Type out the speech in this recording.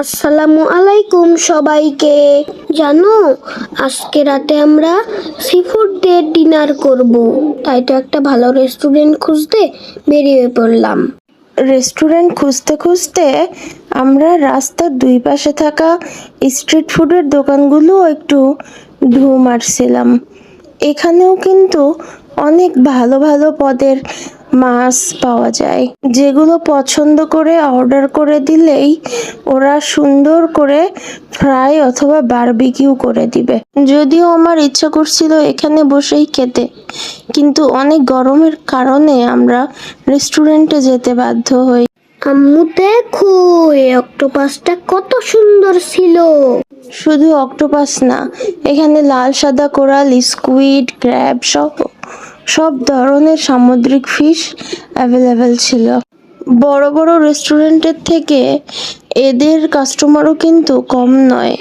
আসসালামু আলাইকুম সবাইকে। জানো, আজকে রাতে আমরা সি ফুড দিয়ে ডিনার করব, তাই তো একটা ভালো রেস্টুরেন্ট খুঁজতে বেরিয়ে পড়লাম। রেস্টুরেন্ট খুঁজতে খুঁজতে আমরা রাস্তার দুই পাশে থাকা স্ট্রিট ফুডের দোকানগুলো একটু ঢু মারছিলাম। এখানেও কিন্তু অনেক ভালো ভালো পদের মাছ পাওয়া যায়, যেগুলো পছন্দ করে অর্ডার করে দিলেই ওরা সুন্দর করে ফ্রাই অথবা বারবিকিউ করে দিবে। যদিও আমার ইচ্ছা করছিল এখানে বসেই খেতে, কিন্তু অনেক গরমের কারণে আমরা রেস্টুরেন্টে যেতে বাধ্য হই। আম্মু দেখো, এই অক্টোপাসটা কত সুন্দর ছিল। শুধু অক্টোপাস না, এখানে লাল সাদা কোরাল, স্কুইড, ক্র্যাব সব ধরনের সামুদ্রিক ফিশ অ্যাভেলেবেল ছিল। বড় বড় রেস্টুরেন্টের থেকে এদের কাস্টমারও কিন্তু কম নয়।